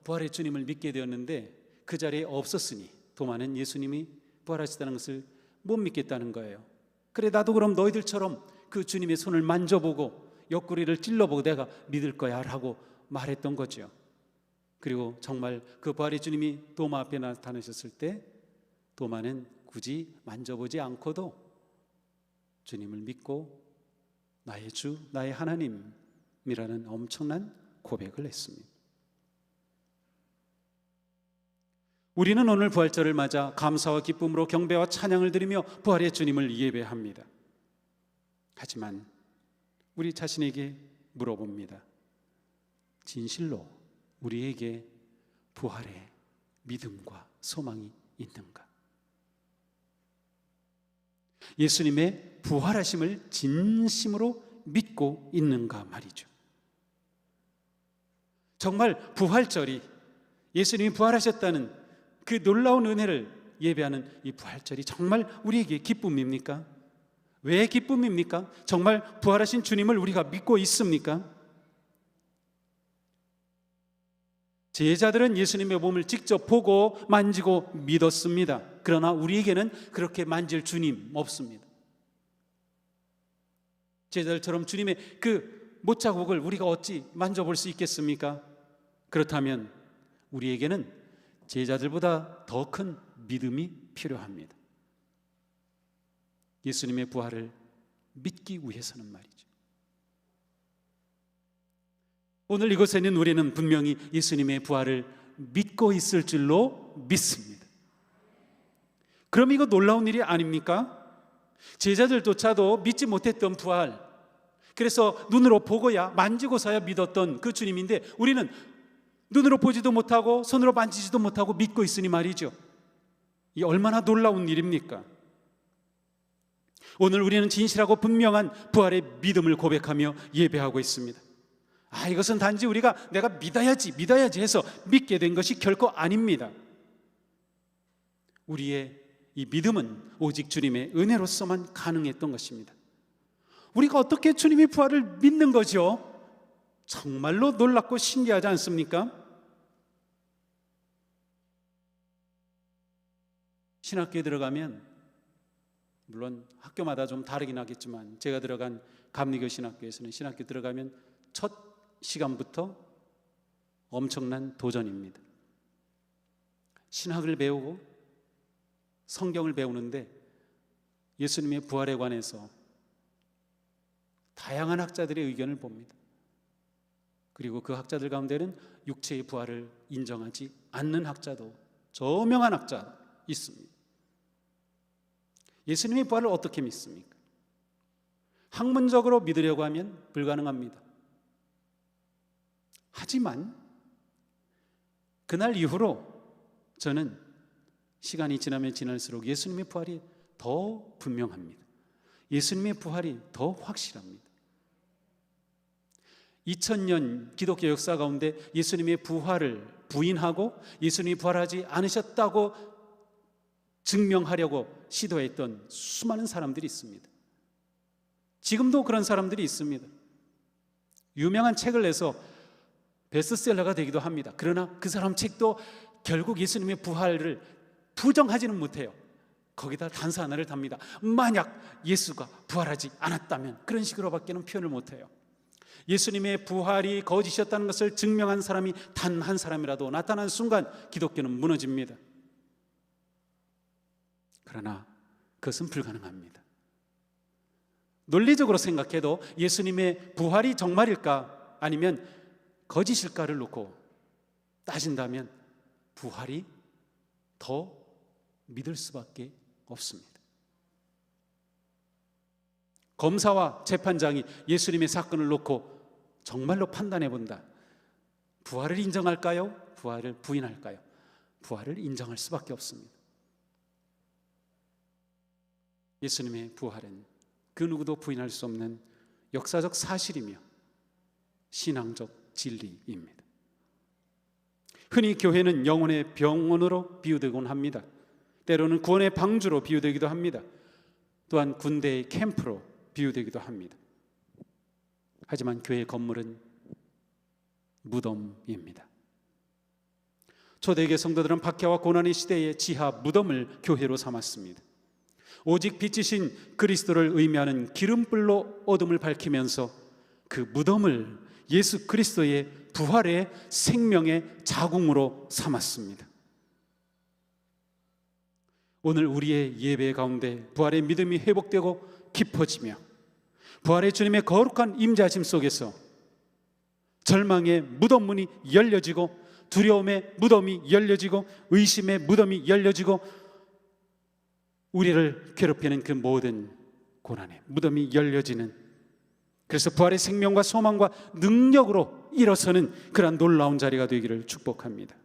부활의 주님을 믿게 되었는데 그 자리에 없었으니 도마는 예수님이 부활하셨다는 것을 못 믿겠다는 거예요. 그래 나도 그럼 너희들처럼 그 주님의 손을 만져보고 옆구리를 찔러보고 내가 믿을 거야 라고 말했던 거죠. 그리고 정말 그 부활의 주님이 도마 앞에 나타나셨을 때 도마는 굳이 만져보지 않고도 주님을 믿고 나의 주, 나의 하나님이라는 엄청난 고백을 했습니다. 우리는 오늘 부활절을 맞아 감사와 기쁨으로 경배와 찬양을 드리며 부활의 주님을 예배합니다. 하지만 우리 자신에게 물어봅니다. 진실로 우리에게 부활의 믿음과 소망이 있는가? 예수님의 부활하심을 진심으로 믿고 있는가 말이죠. 정말 부활절이 예수님이 부활하셨다는 그 놀라운 은혜를 예배하는 이 부활절이 정말 우리에게 기쁨입니까? 왜 기쁨입니까? 정말 부활하신 주님을 우리가 믿고 있습니까? 제자들은 예수님의 몸을 직접 보고 만지고 믿었습니다. 그러나 우리에게는 그렇게 만질 주님 없습니다. 제자들처럼 주님의 그 못자국을 우리가 어찌 만져볼 수 있겠습니까? 그렇다면 우리에게는 제자들보다 더 큰 믿음이 필요합니다. 예수님의 부활을 믿기 위해서는 말이죠. 오늘 이곳에 있는 우리는 분명히 예수님의 부활을 믿고 있을 줄로 믿습니다. 그럼 이거 놀라운 일이 아닙니까? 제자들조차도 믿지 못했던 부활, 그래서 눈으로 보고야 만지고서야 믿었던 그 주님인데 우리는 눈으로 보지도 못하고 손으로 만지지도 못하고 믿고 있으니 말이죠. 이 얼마나 놀라운 일입니까? 오늘 우리는 진실하고 분명한 부활의 믿음을 고백하며 예배하고 있습니다. 이것은 단지 우리가 내가 믿어야지 해서 믿게 된 것이 결코 아닙니다. 우리의 이 믿음은 오직 주님의 은혜로서만 가능했던 것입니다. 우리가 어떻게 주님의 부활을 믿는 거죠? 정말로 놀랍고 신기하지 않습니까? 신학교에 들어가면, 물론 학교마다 좀 다르긴 하겠지만 제가 들어간 감리교 신학교에서는 신학교 들어가면 첫 시간부터 엄청난 도전입니다. 신학을 배우고 성경을 배우는데 예수님의 부활에 관해서 다양한 학자들의 의견을 봅니다. 그리고 그 학자들 가운데는 육체의 부활을 인정하지 않는 학자도, 저명한 학자 있습니다. 예수님의 부활을 어떻게 믿습니까? 학문적으로 믿으려고 하면 불가능합니다. 하지만 그날 이후로 저는 시간이 지나면 지날수록 예수님의 부활이 더 분명합니다. 예수님의 부활이 더 확실합니다. 2000년 기독교 역사 가운데 예수님의 부활을 부인하고 예수님이 부활하지 않으셨다고 증명하려고 시도했던 수많은 사람들이 있습니다. 지금도 그런 사람들이 있습니다. 유명한 책을 내서 베스트셀러가 되기도 합니다. 그러나 그 사람 책도 결국 예수님의 부활을 부정하지는 못해요. 거기다 단서 하나를 답니다. 만약 예수가 부활하지 않았다면, 그런 식으로밖에는 표현을 못해요. 예수님의 부활이 거짓이었다는 것을 증명한 사람이 단 한 사람이라도 나타난 순간 기독교는 무너집니다. 그러나 그것은 불가능합니다. 논리적으로 생각해도 예수님의 부활이 정말일까 아니면 거짓일까를 놓고 따진다면 부활이 더 믿을 수밖에 없습니다. 검사와 재판장이 예수님의 사건을 놓고 정말로 판단해 본다. 부활을 인정할까요? 부활을 부인할까요? 부활을 인정할 수밖에 없습니다. 예수님의 부활은 그 누구도 부인할 수 없는 역사적 사실이며 신앙적 진리입니다. 흔히 교회는 영혼의 병원으로 비유되곤 합니다. 때로는 구원의 방주로 비유되기도 합니다. 또한 군대의 캠프로 비유되기도 합니다. 하지만 교회 건물은 무덤입니다. 초대교회 성도들은 박해와 고난의 시대의 지하 무덤을 교회로 삼았습니다. 오직 빛이신 그리스도를 의미하는 기름불로 어둠을 밝히면서 그 무덤을 예수 그리스도의 부활의 생명의 자궁으로 삼았습니다. 오늘 우리의 예배 가운데 부활의 믿음이 회복되고 깊어지며 부활의 주님의 거룩한 임재하심 속에서 절망의 무덤문이 열려지고 두려움의 무덤이 열려지고 의심의 무덤이 열려지고 우리를 괴롭히는 그 모든 고난의 무덤이 열려지는, 그래서 부활의 생명과 소망과 능력으로 일어서는 그러한 놀라운 자리가 되기를 축복합니다.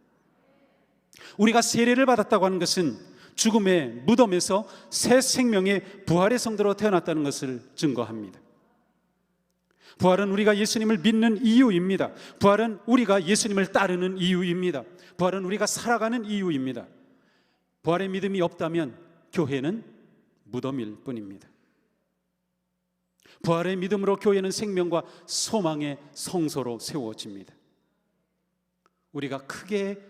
우리가 세례를 받았다고 하는 것은 죽음의 무덤에서 새 생명의 부활의 성도로 태어났다는 것을 증거합니다. 부활은 우리가 예수님을 믿는 이유입니다. 부활은 우리가 예수님을 따르는 이유입니다. 부활은 우리가 살아가는 이유입니다. 부활의 믿음이 없다면 교회는 무덤일 뿐입니다. 부활의 믿음으로 교회는 생명과 소망의 성소로 세워집니다. 우리가 크게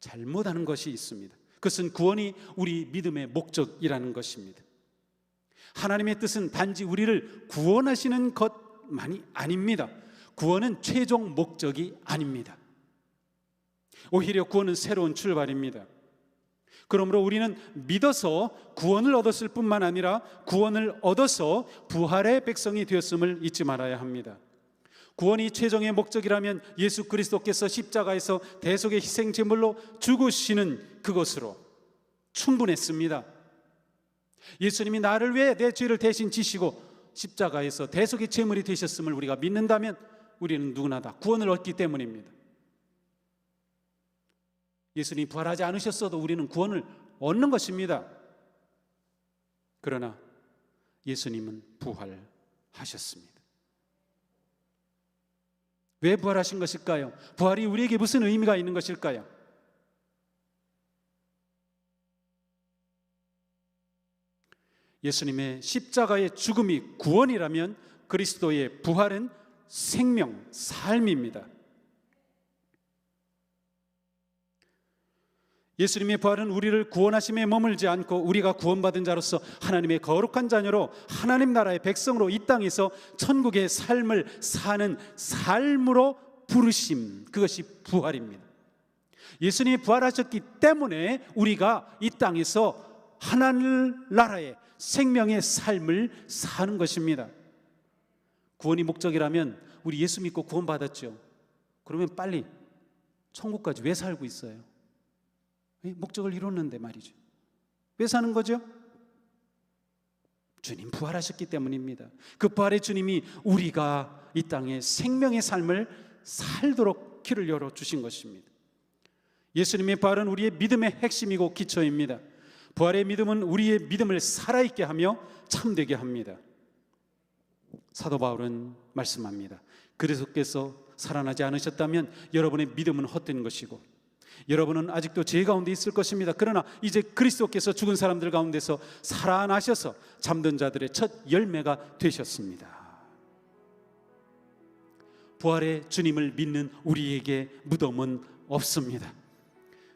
잘못하는 것이 있습니다. 그것은 구원이 우리 믿음의 목적이라는 것입니다. 하나님의 뜻은 단지 우리를 구원하시는 것만이 아닙니다. 구원은 최종 목적이 아닙니다. 오히려 구원은 새로운 출발입니다. 그러므로 우리는 믿어서 구원을 얻었을 뿐만 아니라 구원을 얻어서 부활의 백성이 되었음을 잊지 말아야 합니다. 구원이 최종의 목적이라면 예수 그리스도께서 십자가에서 대속의 희생 제물로 죽으시는 그것으로 충분했습니다. 예수님이 나를 위해 내 죄를 대신 지시고 십자가에서 대속의 제물이 되셨음을 우리가 믿는다면 우리는 누구나 다 구원을 얻기 때문입니다. 예수님이 부활하지 않으셨어도 우리는 구원을 얻는 것입니다. 그러나 예수님은 부활하셨습니다. 왜 부활하신 것일까요? 부활이 우리에게 무슨 의미가 있는 것일까요? 예수님의 십자가의 죽음이 구원이라면 그리스도의 부활은 생명, 삶입니다. 예수님의 부활은 우리를 구원하심에 머물지 않고 우리가 구원받은 자로서 하나님의 거룩한 자녀로 하나님 나라의 백성으로 이 땅에서 천국의 삶을 사는 삶으로 부르심, 그것이 부활입니다. 예수님이 부활하셨기 때문에 우리가 이 땅에서 하나님 나라의 생명의 삶을 사는 것입니다. 구원이 목적이라면 우리 예수 믿고 구원받았죠. 그러면 빨리 천국까지 왜 살고 있어요? 목적을 이뤘는데 말이죠. 왜 사는 거죠? 주님 부활하셨기 때문입니다. 그 부활의 주님이 우리가 이 땅에 생명의 삶을 살도록 길을 열어주신 것입니다. 예수님의 부활은 우리의 믿음의 핵심이고 기초입니다. 부활의 믿음은 우리의 믿음을 살아있게 하며 참되게 합니다. 사도 바울은 말씀합니다. 그리스도께서 살아나지 않으셨다면 여러분의 믿음은 헛된 것이고 여러분은 아직도 죄 가운데 있을 것입니다. 그러나 이제 그리스도께서 죽은 사람들 가운데서 살아나셔서 잠든 자들의 첫 열매가 되셨습니다. 부활의 주님을 믿는 우리에게 무덤은 없습니다.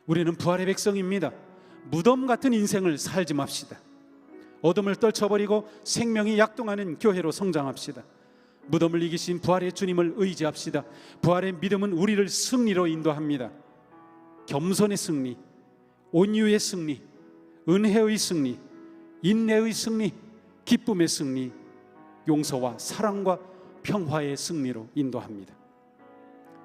우리는 부활의 백성입니다. 무덤 같은 인생을 살지 맙시다. 어둠을 떨쳐버리고 생명이 약동하는 교회로 성장합시다. 무덤을 이기신 부활의 주님을 의지합시다. 부활의 믿음은 우리를 승리로 인도합니다. 겸손의 승리, 온유의 승리, 은혜의 승리, 인내의 승리, 기쁨의 승리, 용서와 사랑과 평화의 승리로 인도합니다.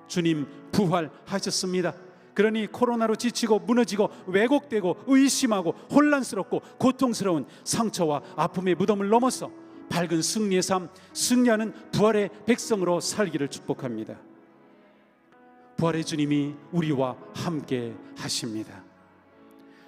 주님 부활하셨습니다. 그러니 코로나로 지치고 무너지고 왜곡되고 의심하고 혼란스럽고 고통스러운 상처와 아픔의 무덤을 넘어서 밝은 승리의 삶, 승리하는 부활의 백성으로 살기를 축복합니다. 부활의 주님이 우리와 함께 하십니다.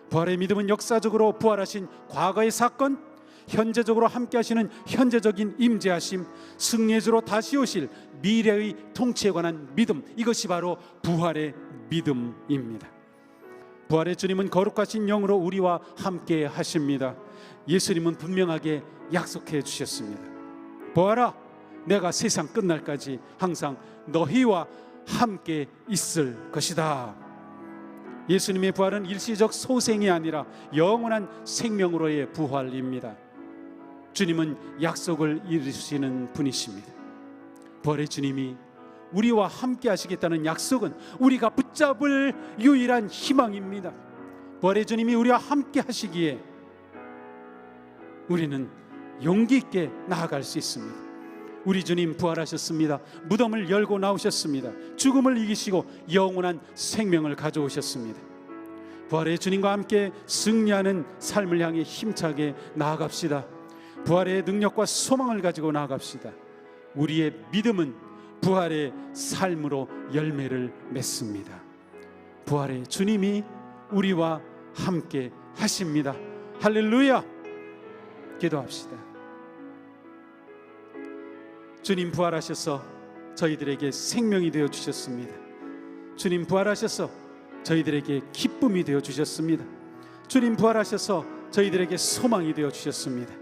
부활의 믿음은 역사적으로 부활하신 과거의 사건, 현재적으로 함께 하시는 현재적인 임재하심, 승리의 주로 다시 오실 미래의 통치에 관한 믿음, 이것이 바로 부활의 믿음입니다. 부활의 주님은 거룩하신 영으로 우리와 함께 하십니다. 예수님은 분명하게 약속해 주셨습니다. 보아라, 내가 세상 끝날까지 항상 너희와 함께 있을 것이다. 예수님의 부활은 일시적 소생이 아니라 영원한 생명으로의 부활입니다. 주님은 약속을 이루시는 분이십니다. 부활의 주님이 우리와 함께 하시겠다는 약속은 우리가 붙잡을 유일한 희망입니다. 부활의 주님이 우리와 함께 하시기에 우리는 용기 있게 나아갈 수 있습니다. 우리 주님 부활하셨습니다. 무덤을 열고 나오셨습니다. 죽음을 이기시고 영원한 생명을 가져오셨습니다. 부활의 주님과 함께 승리하는 삶을 향해 힘차게 나아갑시다. 부활의 능력과 소망을 가지고 나아갑시다. 우리의 믿음은 부활의 삶으로 열매를 맺습니다. 부활의 주님이 우리와 함께 하십니다. 할렐루야! 기도합시다. 주님 부활하셔서 저희들에게 생명이 되어 주셨습니다. 주님 부활하셔서 저희들에게 기쁨이 되어 주셨습니다. 주님 부활하셔서 저희들에게 소망이 되어 주셨습니다.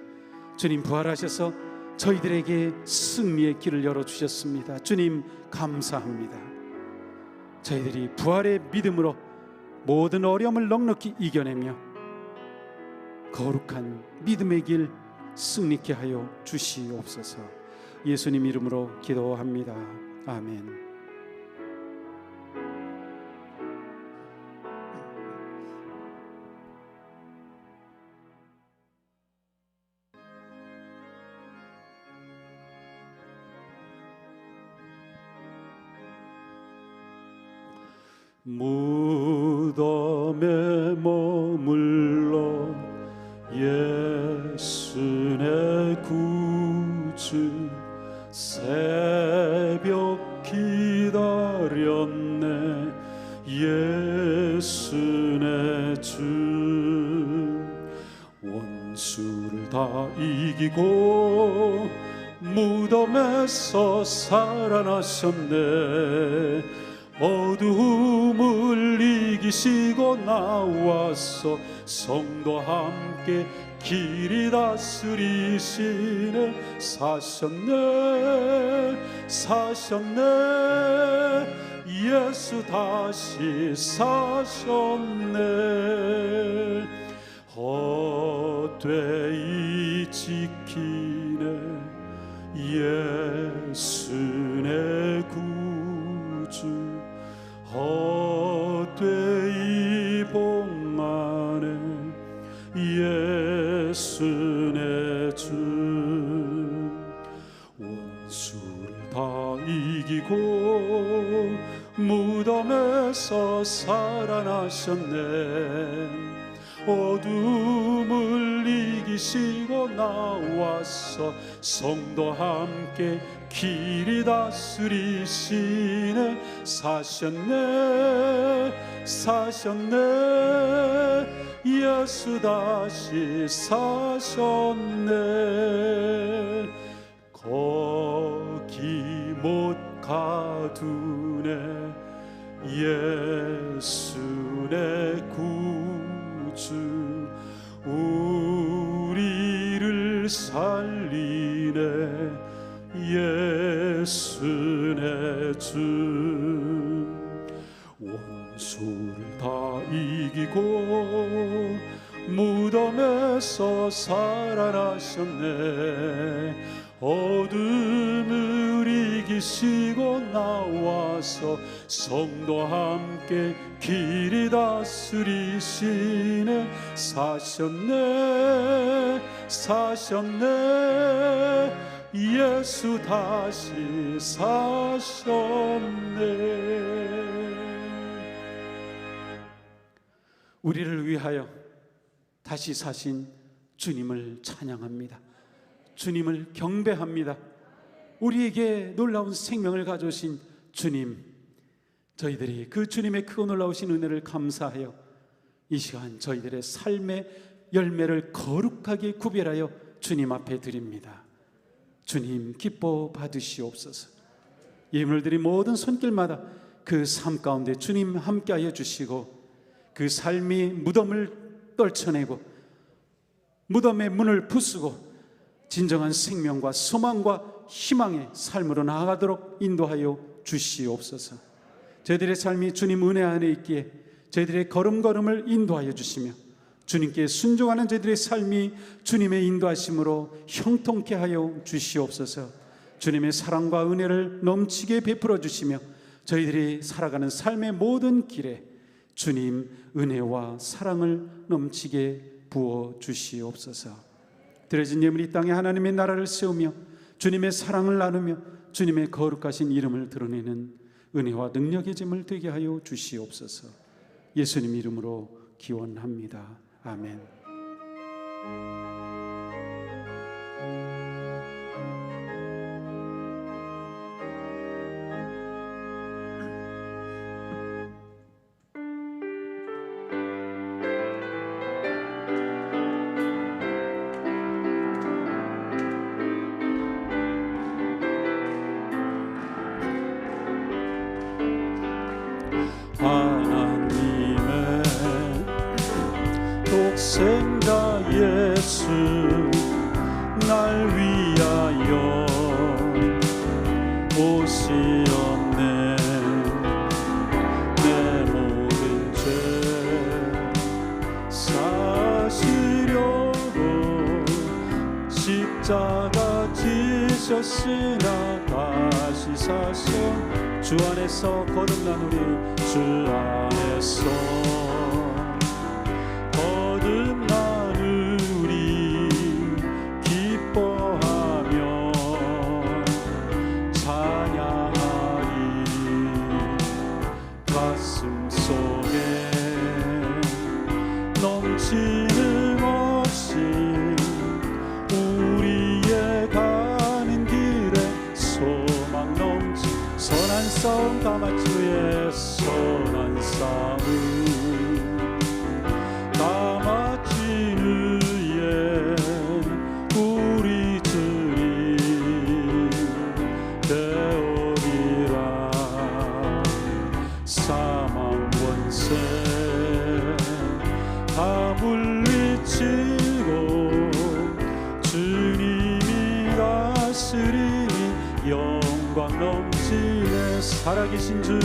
주님 부활하셔서 저희들에게 승리의 길을 열어주셨습니다. 주님 감사합니다. 저희들이 부활의 믿음으로 모든 어려움을 넉넉히 이겨내며 거룩한 믿음의 길 승리케 하여 주시옵소서. 예수님 이름으로 기도합니다. 아멘. 무덤에 머물러 예수 내 구주 새벽 기다렸네. 예수 내 주 원수를 다 이기고 무덤에서 살아나셨네. 어두움을 이기시고 나와서 성도 함께 길이 다스리시네. 사셨네 사셨네 예수 다시 사셨네. 헛되이 지키네 예수 내 구주 이기고 무덤에서 살아나셨네. 어둠을 이기시고 나와서 성도 함께 길이 다스리시네. 사셨네 예수 다시 사셨네. 거기 못 가두네. 예수 내 구주 우리를 살리네. 예수 내 주 원수를 다 이기고 무덤에서 살아나셨네. 어둠을 이기시고 나와서 성도 함께 길이 다스리시네. 사셨네 예수 다시 사셨네. 우리를 위하여 다시 사신 주님을 찬양합니다. 주님을 경배합니다. 우리에게 놀라운 생명을 가져오신 주님, 저희들이 그 주님의 크고 놀라우신 은혜를 감사하여 이 시간 저희들의 삶의 열매를 거룩하게 구별하여 주님 앞에 드립니다. 주님 기뻐 받으시옵소서. 예물들이 모든 손길마다 그 삶 가운데 주님 함께하여 주시고 그 삶이 무덤을 떨쳐내고 무덤의 문을 부수고 진정한 생명과 소망과 희망의 삶으로 나아가도록 인도하여 주시옵소서. 저희들의 삶이 주님 은혜 안에 있기에 저희들의 걸음걸음을 인도하여 주시며 주님께 순종하는 저희들의 삶이 주님의 인도하심으로 형통케 하여 주시옵소서. 주님의 사랑과 은혜를 넘치게 베풀어 주시며 저희들이 살아가는 삶의 모든 길에 주님 은혜와 사랑을 넘치게 부어 주시옵소서. 드려진 예물 이 땅에 하나님의 나라를 세우며 주님의 사랑을 나누며 주님의 거룩하신 이름을 드러내는 은혜와 능력의 짐을 되게 하여 주시옵소서. 예수님 이름으로 기원합니다. 아멘. 하나님의 독생자 예수 날 위하여 오시었네. 내 모든 죄 사시려고 십자가 지셨으나 다시 사셔 주 안에서 거듭난 우리 주 안에서 거듭난 우리 기뻐하며 찬양하리. 가슴 속에 넘치는 없이 우리의 가는 길에 소망 넘치 선한 싸움 다마주의 선한 싸움 다마치 위에 우리 주님 되오리라. 사망 원세 다 물리치고 주님이 다스리니 영광 넘치네. 살아계신 주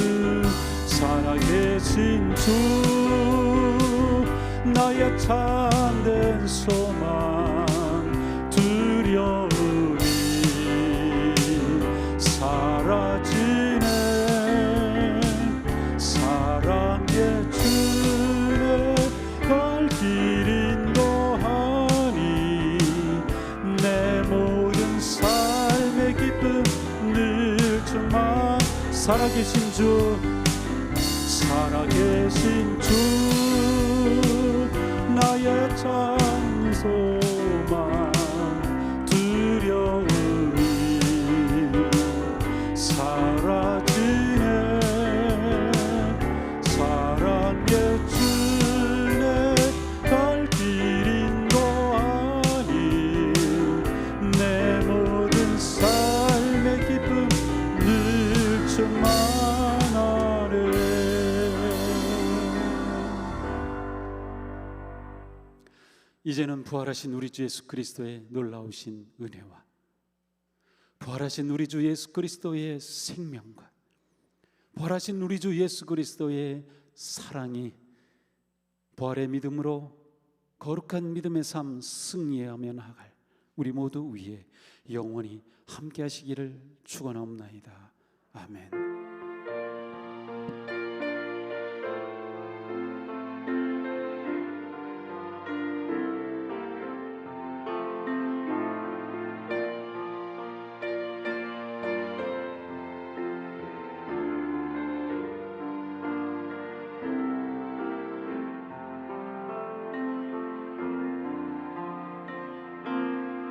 살아계신 주 나의 참된 소망 두려움이 사라지네. 사랑의 주의 발길 인도하니 내 모든 삶의 기쁨 늘 충만 살아계신 주, 살아계신 주, 나의 찬송만 두려움이 사라지네. 사랑의 주내 갈 길인도 아닌 내 모든 삶의 기쁨 늘 충만하네. 이제는 부활하신 우리 주 예수 그리스도의 놀라우신 은혜와 부활하신 우리 주 예수 그리스도의 생명과 부활하신 우리 주 예수 그리스도의 사랑이 부활의 믿음으로 거룩한 믿음의 삶 승리하며 나아갈 우리 모두 위에 영원히 함께 하시기를 축원하옵나이다. 아멘.